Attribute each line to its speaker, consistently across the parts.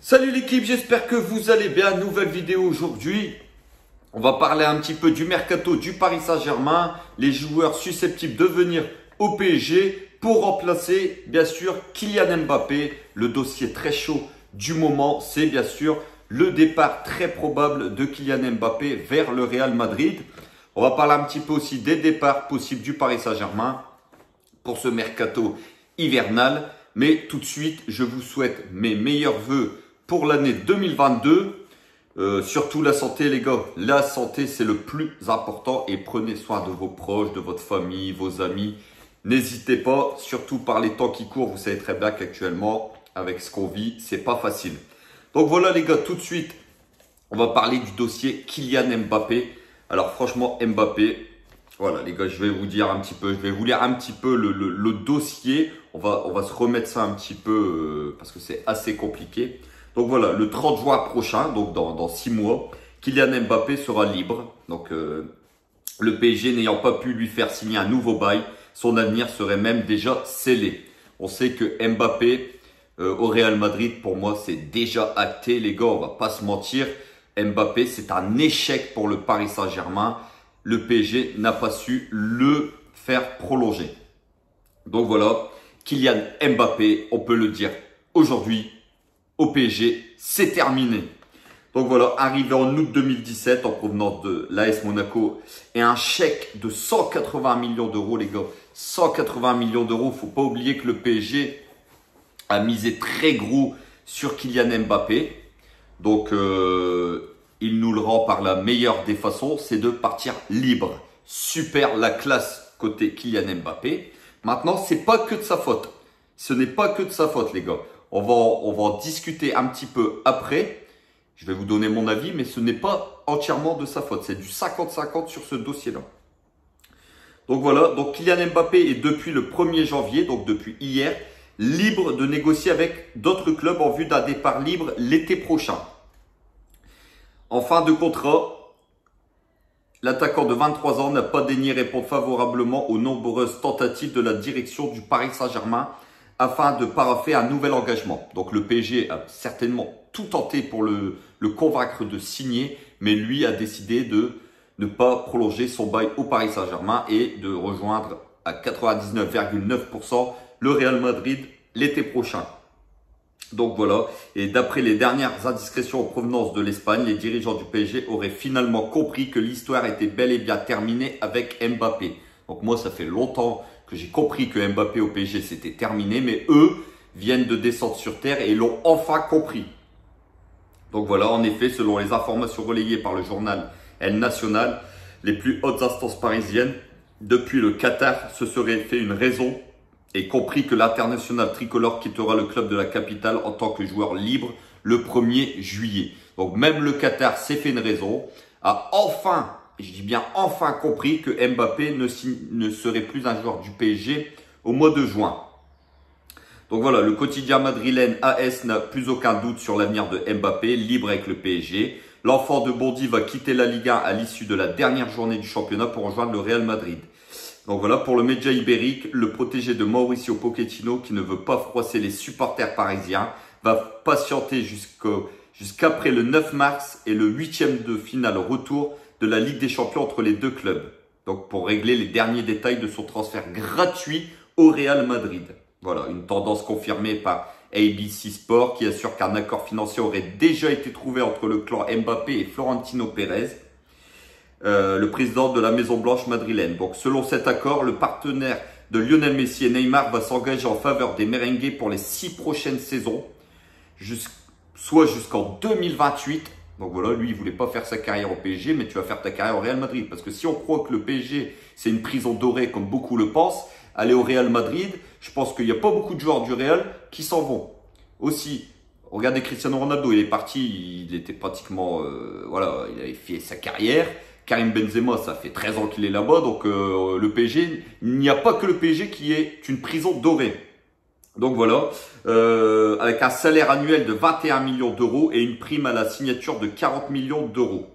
Speaker 1: Salut l'équipe, j'espère que vous allez bien. Nouvelle vidéo aujourd'hui. On va parler un petit peu du mercato du Paris Saint-Germain, les joueurs susceptibles de venir au PSG pour remplacer bien sûr Kylian Mbappé. Le dossier très chaud du moment, c'est bien sûr le départ très probable de Kylian Mbappé vers le Real Madrid. On va parler un petit peu aussi des départs possibles du Paris Saint-Germain pour ce mercato hivernal. Mais tout de suite, je vous souhaite mes meilleurs vœux pour l'année 2022. Surtout la santé les gars, la santé c'est le plus important et prenez soin de vos proches, de votre famille, vos amis. N'hésitez pas, surtout par les temps qui courent, vous savez très bien qu'actuellement avec ce qu'on vit, c'est pas facile. Donc voilà les gars, tout de suite, on va parler du dossier Kylian Mbappé. Alors franchement Mbappé, voilà les gars, je vais vous dire un petit peu, je vais vous lire un petit peu le dossier. On va se remettre ça un petit peu parce que c'est assez compliqué. Donc voilà, le 30 juin prochain, donc dans 6 mois, Kylian Mbappé sera libre. Donc le PSG n'ayant pas pu lui faire signer un nouveau bail, son avenir serait même déjà scellé. On sait que Mbappé au Real Madrid, pour moi, c'est déjà acté. Les gars, on va pas se mentir. Mbappé, c'est un échec pour le Paris Saint-Germain. Le PSG n'a pas su le faire prolonger. Donc voilà, Kylian Mbappé, on peut le dire aujourd'hui, au PSG, c'est terminé. Donc voilà, arrivé en août 2017 en provenance de l'AS Monaco et un chèque de 180 millions d'euros, les gars. 180 millions d'euros, faut pas oublier que le PSG a misé très gros sur Kylian Mbappé. Donc, il nous le rend par la meilleure des façons, c'est de partir libre. Super, la classe côté Kylian Mbappé. Maintenant, c'est pas que de sa faute. Ce n'est pas que de sa faute, les gars. On va en discuter un petit peu après. Je vais vous donner mon avis, mais ce n'est pas entièrement de sa faute. C'est du 50-50 sur ce dossier-là. Donc voilà, donc Kylian Mbappé est depuis le 1er janvier, donc depuis hier, libre de négocier avec d'autres clubs en vue d'un départ libre l'été prochain. En fin de contrat, l'attaquant de 23 ans n'a pas daigné répondre favorablement aux nombreuses tentatives de la direction du Paris Saint-Germain afin de paraffer un nouvel engagement. Donc le PSG a certainement tout tenté pour le convaincre de signer, mais lui a décidé de ne pas prolonger son bail au Paris Saint-Germain et de rejoindre à 99,9% le Real Madrid l'été prochain. Donc voilà, et d'après les dernières indiscrétions en provenance de l'Espagne, les dirigeants du PSG auraient finalement compris que l'histoire était bel et bien terminée avec Mbappé. Donc moi, ça fait longtemps que j'ai compris que Mbappé au PSG c'était terminé, mais eux viennent de descendre sur terre et l'ont enfin compris. Donc voilà, en effet, selon les informations relayées par le journal El Nacional, les plus hautes instances parisiennes, depuis le Qatar, se seraient fait une raison et compris que l'international tricolore quittera le club de la capitale en tant que joueur libre le 1er juillet. Donc même le Qatar s'est fait une raison, a enfin, je dis bien enfin compris que Mbappé ne serait plus un joueur du PSG au mois de juin. Donc voilà, le quotidien madrilène AS n'a plus aucun doute sur l'avenir de Mbappé, libre avec le PSG. L'enfant de Bondy va quitter la Ligue 1 à l'issue de la dernière journée du championnat pour rejoindre le Real Madrid. Donc voilà, pour le média ibérique, le protégé de Mauricio Pochettino, qui ne veut pas froisser les supporters parisiens, va patienter jusqu'après le 9 mars et le 8e de finale retour de la Ligue des Champions entre les deux clubs. Donc pour régler les derniers détails de son transfert gratuit au Real Madrid. Voilà, une tendance confirmée par ABC Sport qui assure qu'un accord financier aurait déjà été trouvé entre le clan Mbappé et Florentino Pérez, le président de la Maison Blanche madrilène. Donc selon cet accord, le partenaire de Lionel Messi et Neymar va s'engager en faveur des merengues pour les 6 prochaines saisons, soit jusqu'en 2028. Donc voilà, lui il voulait pas faire sa carrière au PSG, mais tu vas faire ta carrière au Real Madrid. Parce que si on croit que le PSG c'est une prison dorée comme beaucoup le pensent, aller au Real Madrid, je pense qu'il n'y a pas beaucoup de joueurs du Real qui s'en vont. Aussi, regardez Cristiano Ronaldo, il est parti, il était pratiquement, voilà, il avait fait sa carrière. Karim Benzema, ça fait 13 ans qu'il est là-bas, donc le PSG, il n'y a pas que le PSG qui est une prison dorée. Donc voilà, avec un salaire annuel de 21 millions d'euros et une prime à la signature de 40 millions d'euros.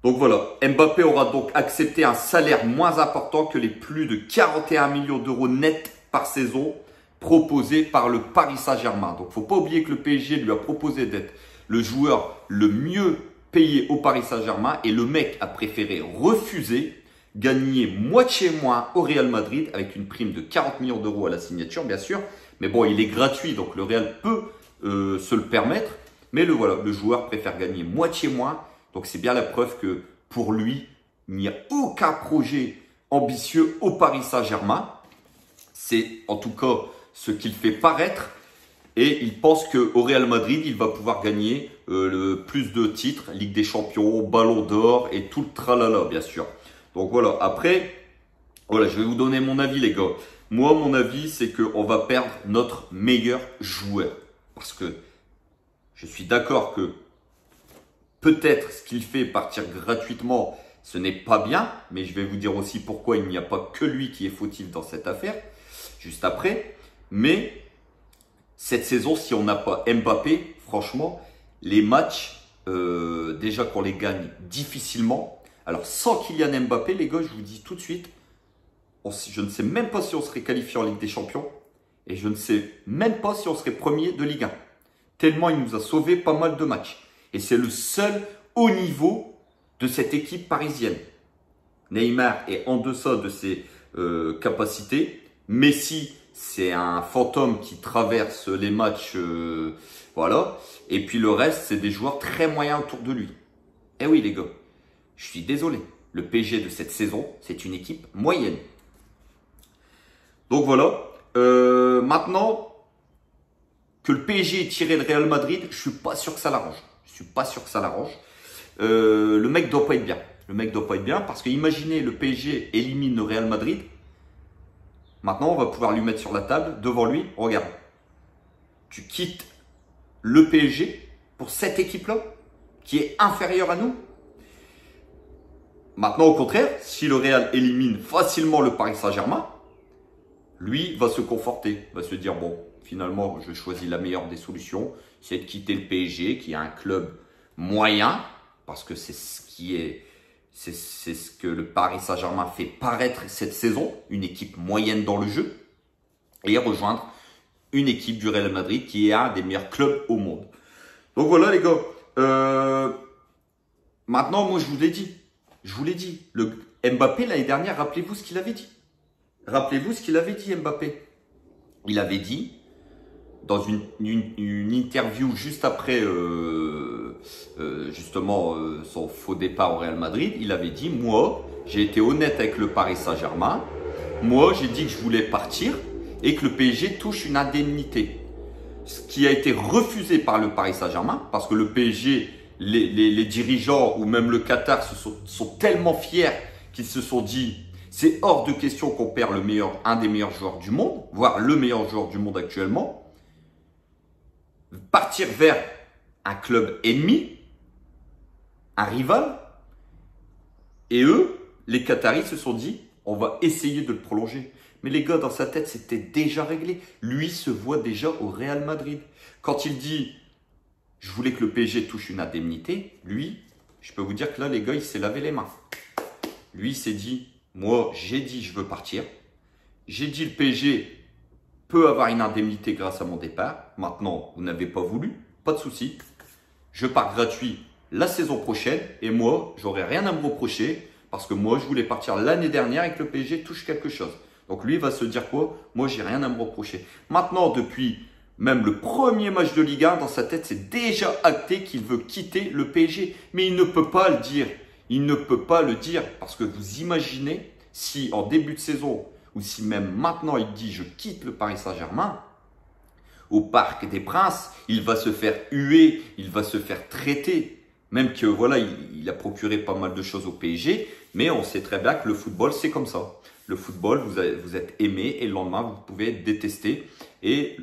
Speaker 1: Donc voilà, Mbappé aura donc accepté un salaire moins important que les plus de 41 millions d'euros nets par saison proposé par le Paris Saint-Germain. Donc, il ne faut pas oublier que le PSG lui a proposé d'être le joueur le mieux payé au Paris Saint-Germain et le mec a préféré refuser, gagner moitié moins au Real Madrid avec une prime de 40 millions d'euros à la signature, bien sûr. Mais bon, il est gratuit, donc le Real peut se le permettre. Mais voilà, le joueur préfère gagner moitié moins. Donc, c'est bien la preuve que pour lui, il n'y a aucun projet ambitieux au Paris Saint-Germain. C'est en tout cas ce qu'il fait paraître. Et il pense qu'au Real Madrid, il va pouvoir gagner le plus de titres, Ligue des Champions, Ballon d'Or et tout le tralala, bien sûr. Donc voilà, après, voilà, je vais vous donner mon avis, les gars. Moi, mon avis, c'est qu'on va perdre notre meilleur joueur. Parce que je suis d'accord que peut-être ce qu'il fait partir gratuitement, ce n'est pas bien. Mais je vais vous dire aussi pourquoi il n'y a pas que lui qui est fautif dans cette affaire, juste après. Mais cette saison, si on n'a pas Mbappé, franchement, les matchs, déjà qu'on les gagne difficilement. Alors, sans Kylian Mbappé, les gars, je vous dis tout de suite, je ne sais même pas si on serait qualifié en Ligue des Champions. Et je ne sais même pas si on serait premier de Ligue 1. Tellement il nous a sauvé pas mal de matchs. Et c'est le seul haut niveau de cette équipe parisienne. Neymar est en deçà de ses capacités. Messi, c'est un fantôme qui traverse les matchs. Voilà. Et puis le reste, c'est des joueurs très moyens autour de lui. Eh oui, les gars, je suis désolé. Le PSG de cette saison, c'est une équipe moyenne. Donc voilà. Maintenant que le PSG ait tiré le Real Madrid, je suis pas sûr que ça l'arrange. Je suis pas sûr que ça l'arrange. Le mec doit pas être bien. Le mec doit pas être bien parce que imaginez le PSG élimine le Real Madrid. Maintenant, on va pouvoir lui mettre sur la table devant lui. Regarde, tu quittes le PSG pour cette équipe-là qui est inférieure à nous. Maintenant, au contraire, si le Real élimine facilement le Paris Saint-Germain, lui va se conforter, va se dire bon, finalement, je choisis la meilleure des solutions, c'est de quitter le PSG, qui est un club moyen, parce que c'est ce que le Paris Saint-Germain fait paraître cette saison, une équipe moyenne dans le jeu, et rejoindre une équipe du Real Madrid qui est un des meilleurs clubs au monde. Donc voilà les gars. Maintenant, moi je vous l'ai dit, le Mbappé l'année dernière, rappelez-vous ce qu'il avait dit. Rappelez-vous ce qu'il avait dit, Mbappé. Il avait dit, dans une interview juste après justement son faux départ au Real Madrid, il avait dit, moi, j'ai été honnête avec le Paris Saint-Germain. Moi, j'ai dit que je voulais partir et que le PSG touche une indemnité. Ce qui a été refusé par le Paris Saint-Germain, parce que le PSG, les dirigeants ou même le Qatar sont tellement fiers qu'ils se sont dit, c'est hors de question qu'on perd un des meilleurs joueurs du monde, voire le meilleur joueur du monde actuellement. Partir vers un club ennemi, un rival. Et eux, les Qataris se sont dit, on va essayer de le prolonger. Mais les gars, dans sa tête, c'était déjà réglé. Lui se voit déjà au Real Madrid. Quand il dit, je voulais que le PSG touche une indemnité, lui, je peux vous dire que là, les gars, il s'est lavé les mains. Lui, il s'est dit, moi, j'ai dit je veux partir. J'ai dit le PSG peut avoir une indemnité grâce à mon départ. Maintenant, vous n'avez pas voulu, pas de souci. Je pars gratuit la saison prochaine et moi, j'aurai rien à me reprocher parce que moi, je voulais partir l'année dernière et que le PSG touche quelque chose. Donc lui, il va se dire quoi? Moi, j'ai rien à me reprocher. Maintenant, depuis même le premier match de Ligue 1, dans sa tête, c'est déjà acté qu'il veut quitter le PSG. Mais il ne peut pas le dire. Il ne peut pas le dire parce que vous imaginez si en début de saison ou si même maintenant il dit je quitte le Paris Saint-Germain, au Parc des Princes, il va se faire huer, il va se faire traiter. Même que voilà, il a procuré pas mal de choses au PSG, mais on sait très bien que le football c'est comme ça. Le football, vous êtes aimé et le lendemain vous pouvez être détesté. Et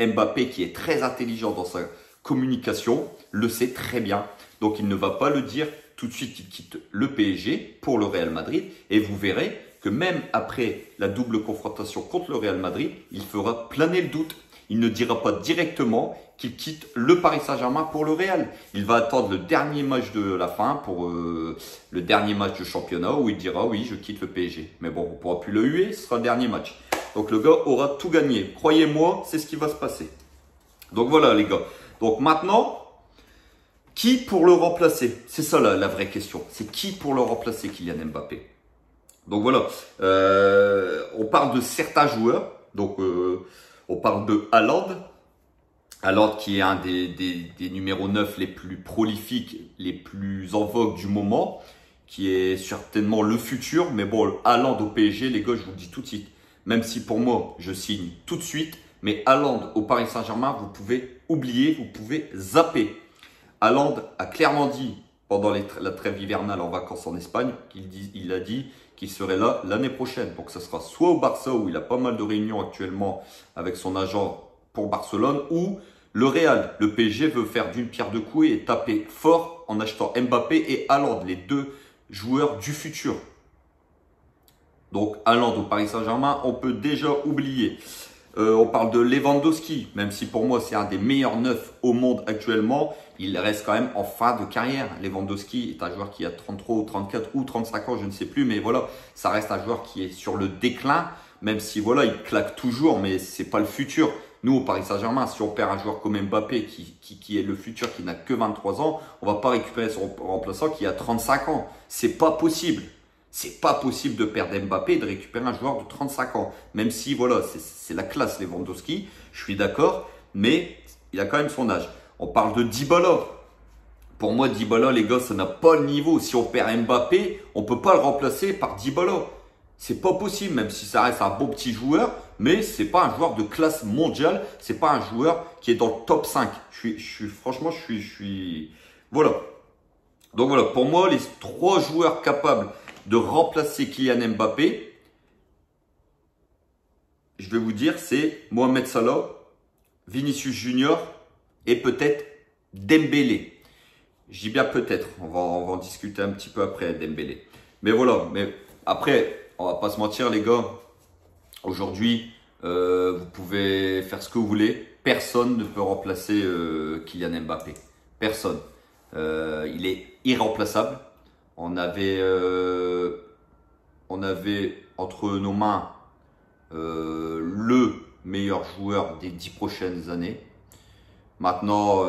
Speaker 1: Mbappé qui est très intelligent dans sa communication le sait très bien. Donc il ne va pas le dire tout de suite qu'il quitte le PSG pour le Real Madrid et vous verrez que même après la double confrontation contre le Real Madrid, il fera planer le doute. Il ne dira pas directement qu'il quitte le Paris Saint-Germain pour le Real. Il va attendre le dernier match de la fin pour le dernier match de championnat où il dira oui, je quitte le PSG. Mais bon, on ne pourra plus le huer, ce sera le dernier match. Donc le gars aura tout gagné. Croyez-moi, c'est ce qui va se passer. Donc voilà les gars. Donc maintenant, qui pour le remplacer? C'est ça la vraie question. C'est qui pour le remplacer, Kylian Mbappé? Donc voilà, on parle de certains joueurs. Donc on parle de Haaland. Haaland qui est un des numéros 9 les plus prolifiques, les plus en vogue du moment, qui est certainement le futur. Mais bon, Haaland au PSG, les gars, je vous le dis tout de suite, même si pour moi, je signe tout de suite, mais Haaland au Paris Saint-Germain, vous pouvez oublier, vous pouvez zapper. Haaland a clairement dit pendant la trêve hivernale en vacances en Espagne, il a dit qu'il serait là l'année prochaine. Donc, ce sera soit au Barça, où il a pas mal de réunions actuellement avec son agent pour Barcelone, ou le Real. Le PSG veut faire d'une pierre deux coups et taper fort en achetant Mbappé et Haaland, les deux joueurs du futur. Donc, Haaland au Paris Saint-Germain, on peut déjà oublier. On parle de Lewandowski, même si pour moi c'est un des meilleurs neufs au monde actuellement, il reste quand même en fin de carrière. Lewandowski est un joueur qui a 33 ou 34 ou 35 ans, je ne sais plus, mais voilà, ça reste un joueur qui est sur le déclin, même si voilà, il claque toujours, mais c'est pas le futur. Nous, au Paris Saint-Germain, si on perd un joueur comme Mbappé, qui est le futur, qui n'a que 23 ans, on va pas récupérer son remplaçant qui a 35 ans. C'est pas possible. C'est pas possible de perdre Mbappé et de récupérer un joueur de 35 ans. Même si, voilà, c'est la classe Lewandowski, je suis d'accord, mais il a quand même son âge. On parle de Dybala. Pour moi, Dybala, les gars, ça n'a pas le niveau. Si on perd Mbappé, on peut pas le remplacer par Dybala. C'est pas possible, même si ça reste un beau petit joueur, mais c'est pas un joueur de classe mondiale. C'est pas un joueur qui est dans le top 5. Franchement, je suis, voilà. Donc voilà, pour moi, les 3 joueurs capables de remplacer Kylian Mbappé, je vais vous dire, c'est Mohamed Salah, Vinicius Junior et peut-être Dembélé. Je dis bien peut-être, on va en discuter un petit peu après Dembélé. Mais voilà, mais après, on va pas se mentir les gars, aujourd'hui, vous pouvez faire ce que vous voulez, personne ne peut remplacer Kylian Mbappé. Personne. Il est irremplaçable. On avait entre nos mains le meilleur joueur des 10 prochaines années. Maintenant,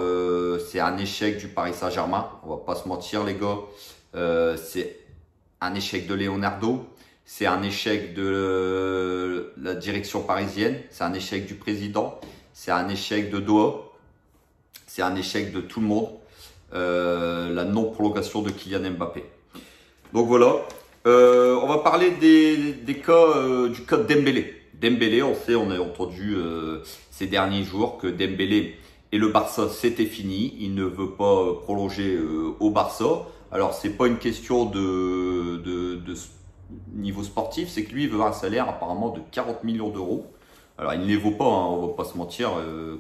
Speaker 1: c'est un échec du Paris Saint-Germain. On va pas se mentir, les gars. C'est un échec de Leonardo. C'est un échec de la direction parisienne. C'est un échec du président. C'est un échec de Doha. C'est un échec de tout le monde. La non-prolongation de Kylian Mbappé. Donc voilà, on va parler des cas, du cas de Dembélé. Dembélé, on a entendu ces derniers jours que Dembélé et le Barça, c'était fini. Il ne veut pas prolonger au Barça. Alors, c'est pas une question de niveau sportif, c'est que lui, il veut un salaire apparemment de 40 millions d'euros. Alors, il ne les vaut pas, hein, on va pas se mentir,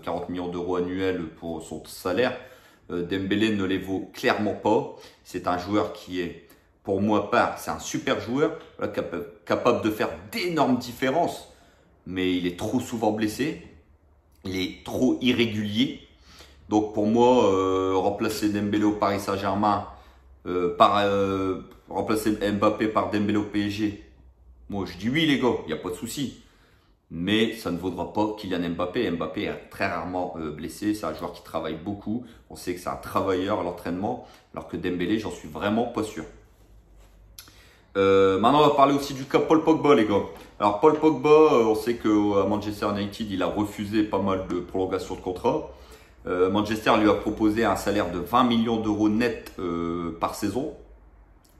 Speaker 1: 40 millions d'euros annuels pour son salaire. Dembélé ne les vaut clairement pas. C'est un joueur qui est, pour moi, c'est un super joueur, voilà, capable de faire d'énormes différences, mais il est trop souvent blessé, il est trop irrégulier. Donc pour moi, remplacer Dembélé au Paris Saint-Germain, remplacer Mbappé par Dembélé au PSG, moi je dis oui les gars, il n'y a pas de souci. Mais ça ne vaudra pas Kylian Mbappé. Mbappé est très rarement blessé. C'est un joueur qui travaille beaucoup. On sait que c'est un travailleur à l'entraînement. Alors que Dembélé, j'en suis vraiment pas sûr. Maintenant, on va parler aussi du cas Paul Pogba, les gars. Alors, Paul Pogba, on sait qu'à Manchester United, il a refusé pas mal de prolongations de contrat. Manchester lui a proposé un salaire de 20 millions d'euros net par saison.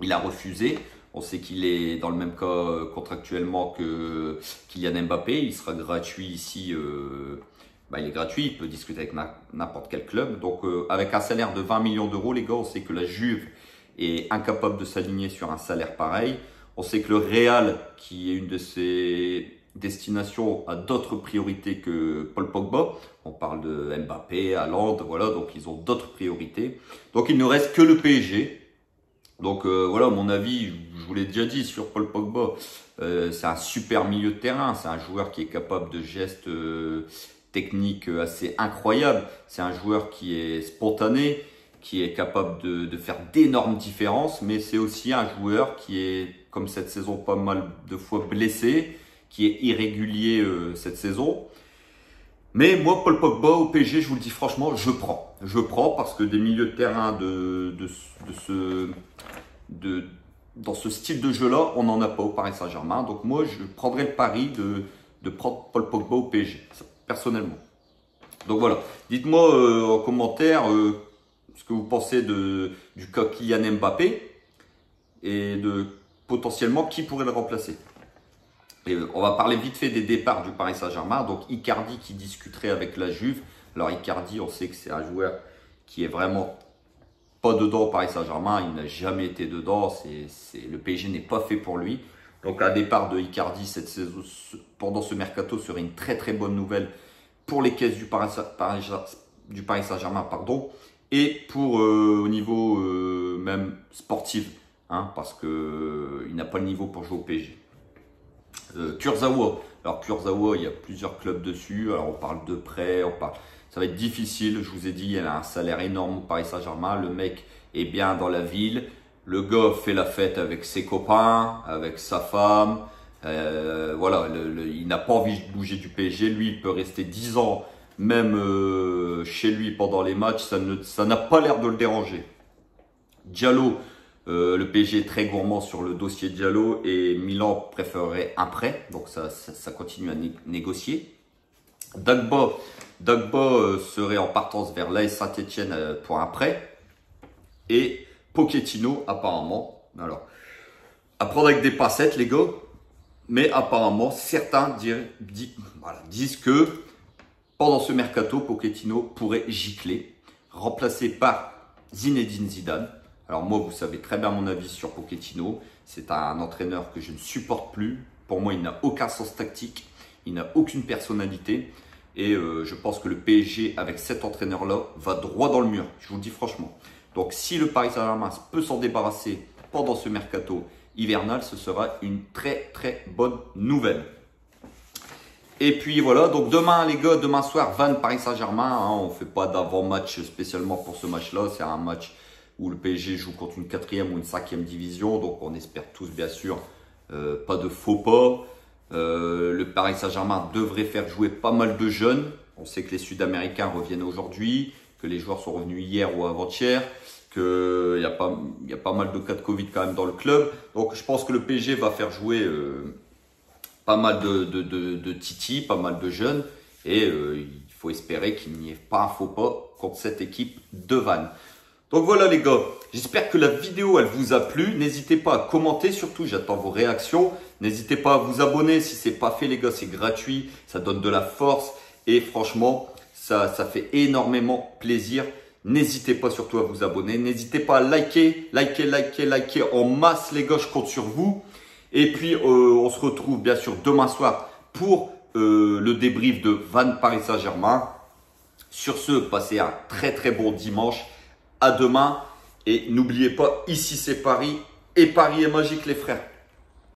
Speaker 1: Il a refusé. On sait qu'il est dans le même cas contractuellement que Kylian Mbappé. Il sera gratuit ici. Il est gratuit. Il peut discuter avec n'importe quel club. Donc, avec un salaire de 20 millions d'euros, les gars, on sait que la Juve est incapable de s'aligner sur un salaire pareil. On sait que le Real, qui est une de ses destinations, a d'autres priorités que Paul Pogba. On parle de Mbappé, Haaland, voilà. Donc, ils ont d'autres priorités. Donc, il ne reste que le PSG. Donc voilà, mon avis, je vous l'ai déjà dit sur Paul Pogba, c'est un super milieu de terrain, c'est un joueur qui est capable de gestes techniques assez incroyables, c'est un joueur qui est spontané, qui est capable de faire d'énormes différences, mais c'est aussi un joueur qui est, comme cette saison, pas mal de fois blessé, qui est irrégulier cette saison. Mais moi, Paul Pogba au PSG, je vous le dis franchement, je prends. Je prends parce que des milieux de terrain dans ce style de jeu-là, on n'en a pas au Paris Saint-Germain. Donc moi, je prendrais le pari de prendre Paul Pogba au PSG, personnellement. Donc voilà, dites-moi en commentaire ce que vous pensez du cas Kylian Mbappé et de potentiellement qui pourrait le remplacer. Et on va parler vite fait des départs du Paris Saint-Germain. Donc Icardi qui discuterait avec la Juve. Alors Icardi, on sait que c'est un joueur qui est vraiment pas dedans au Paris Saint-Germain. Il n'a jamais été dedans. Le PSG n'est pas fait pour lui. Donc un départ de Icardi cette saison, pendant ce mercato serait une très très bonne nouvelle pour les caisses du Paris Saint-Germain, pardon, et pour au niveau même sportif, hein, parce que il n'a pas le niveau pour jouer au PSG. Kurzawa. Alors Kurzawa, il y a plusieurs clubs dessus. Alors on parle de prêt, ça va être difficile. Je vous ai dit, il a un salaire énorme au Paris Saint-Germain. Le mec est bien dans la ville. Le gars fait la fête avec ses copains, avec sa femme. Voilà, il n'a pas envie de bouger du PSG. Lui, il peut rester 10 ans, même chez lui pendant les matchs. Ça n'a pas l'air de le déranger. Diallo. Le PSG est très gourmand sur le dossier Diallo et Milan préférerait un prêt, donc ça continue à négocier. Dagba serait en partance vers l'AS Saint-Etienne pour un prêt. Et Pochettino, apparemment, alors, à prendre avec des pincettes les gars, mais apparemment certains disent que pendant ce mercato, Pochettino pourrait gicler, remplacé par Zinedine Zidane. Alors moi, vous savez très bien mon avis sur Pochettino. C'est un entraîneur que je ne supporte plus. Pour moi, il n'a aucun sens tactique. Il n'a aucune personnalité. Et je pense que le PSG, avec cet entraîneur-là, va droit dans le mur. Je vous le dis franchement. Donc si le Paris Saint-Germain peut s'en débarrasser pendant ce mercato hivernal, ce sera une très très bonne nouvelle. Et puis voilà, donc demain les gars, demain soir, Vannes Paris Saint-Germain. Hein, on ne fait pas d'avant-match spécialement pour ce match-là. C'est un match où le PSG joue contre une 4e ou une 5e division. Donc on espère tous bien sûr pas de faux pas. Le Paris Saint-Germain devrait faire jouer pas mal de jeunes. On sait que les Sud-Américains reviennent aujourd'hui, que les joueurs sont revenus hier ou avant-hier, qu'il y a pas mal de cas de Covid quand même dans le club. Donc je pense que le PSG va faire jouer pas mal de Titi, pas mal de jeunes. Et il faut espérer qu'il n'y ait pas un faux pas contre cette équipe de Vannes. Donc voilà les gars, j'espère que la vidéo elle vous a plu. N'hésitez pas à commenter, surtout j'attends vos réactions. N'hésitez pas à vous abonner si ce n'est pas fait les gars, c'est gratuit, ça donne de la force et franchement ça fait énormément plaisir. N'hésitez pas surtout à vous abonner, n'hésitez pas à liker en masse les gars, je compte sur vous. Et puis on se retrouve bien sûr demain soir pour le débrief de Vannes Paris Saint-Germain. Sur ce, passez un très très bon dimanche. À demain et n'oubliez pas, ici c'est Paris et Paris est magique les frères.